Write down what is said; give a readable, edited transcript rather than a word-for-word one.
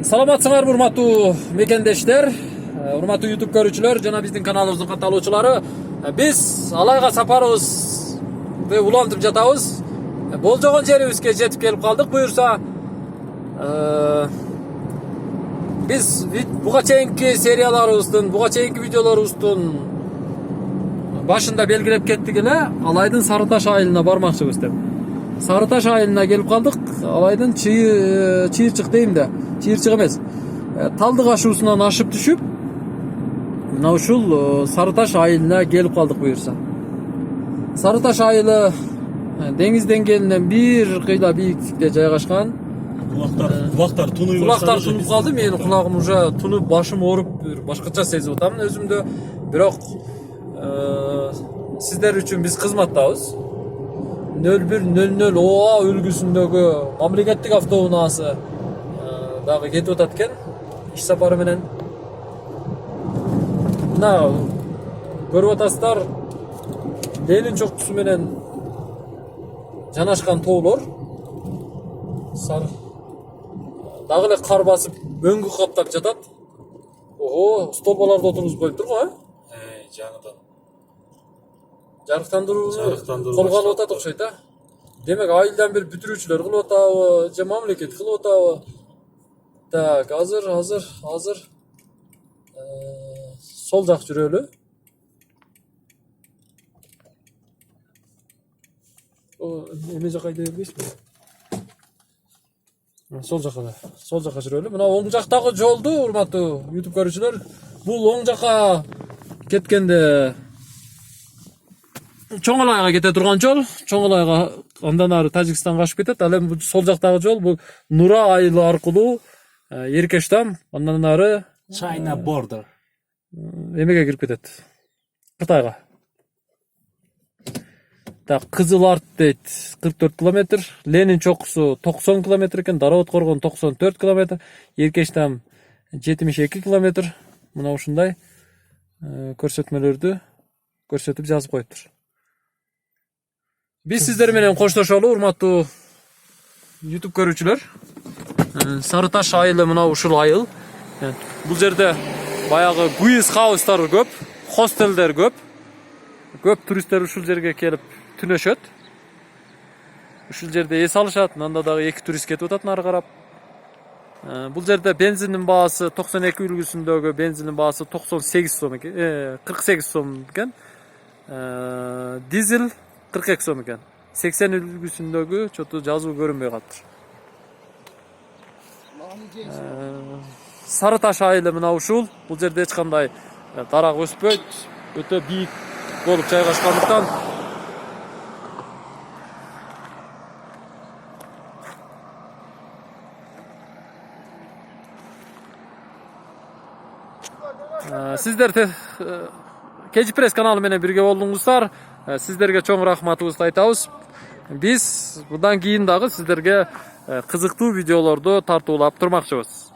Саламатсыңарбы урматтуу мекендештер, урматтуу YouTube көрүүчүлөр жана биздин каналыбыздын катталуучулары. Биз Алайга сапарыбызды улантып жатабыз. Болжогон жерибизге жетип келип калдык. Буюрса, биз буга чейинки серияларыбыздын, буга чейинки видеолорубуздун башында белгилеп кеттик эле, Алайдын Сары Таш айылына бармакчыбыз деп. Сары Таш айылына келип калдык. Алайдын чыйырчык дейм да, чыйырчык эмес. Талдык ашуусунан ашып түшүп, мына ушул Сары Таш айылына келип калдык буюрса. Сары Таш айылы деңиз деңгээлинен бир кыйла бийиктикте жайгашкан. Кулактар тунуп тунуп калды. Менин кулагым уже тунуп, башым ооруп, башкача сезип атамын өзүмдү. Бирок сиздер үчүн биз кызматтабыз. 0100 ОА үлгүсүндөгү мамлекеттик автоунаасы дагы кетип атат экен иш сапары менен. Мына көрүп атасыздар, Ленин чокусу менен жанашкан тоолор. Дагы эле кар басып мөңгү каптап жатат. Ого, столбаларды отургузуп коюптур го, жаңыдан. Жарыктандырууну колго алып атат окшойт, Демек, айылдан бир бүтүрүүчүлөр кылып атабы, же мамлекет кылып атабы? Так, азыр сол жак жүрөлү. Эме жака айда бербейсизби? Сол жака жүрөлү. Мына оң жактагы жолду, урматтуу YouTube көрүүчүлөр, бул оң жака кеткенде Чоң Алайга кете турган жол. Чоң Алайга андан ары Тажикстанга ашып кетет. Ал эми сол жактагы жол бул Нура айылы аркылуу Еркештам, андан ары China border. Эмеге кирип кетет. Кытайга. Так, Кызыл Арт дейт 44 километр, Ленин чокусу 90 километр экен, Даработ коргон 94 километр, Еркештам 72 километр. Мына ушундай көрсөтмөлөрдү көрсөтүп жазып коюптур. Биз сиздер менен коштошолу, урматтуу YouTube көрүүчүлөр. Сары Таш айылы мына ушул айыл. Бул жерде баягы круиз хаустар көп, хостелдер көп. Көп туристтер ушул жерге келип түнөшөт. Ушул жерде эс алышат. Мында дагы 2 турист кетип атат нары карап. Бул жерде бензиндин баасы 92 үлгүсүндөгү бензиндин баасы 98 сом экен, 48 сом экен. Дизель 42 сом экен. 80 үлгүсүндөгү чоту жазуу көрүнбөй калыптыр. Сары Таш айылы мына ушул. Бул жерде эч кандай дарак өспөйт. Өтө бийик болуп жайгашкандыктан сиздер Кежи Пресс каналы менен бирге болдуңуздар. Сиздерге чоң рахматыбызды айтабыз. Биз мындан кийин дагы сиздерге кызыктуу видеолорду тартуулап турмакчыбыз.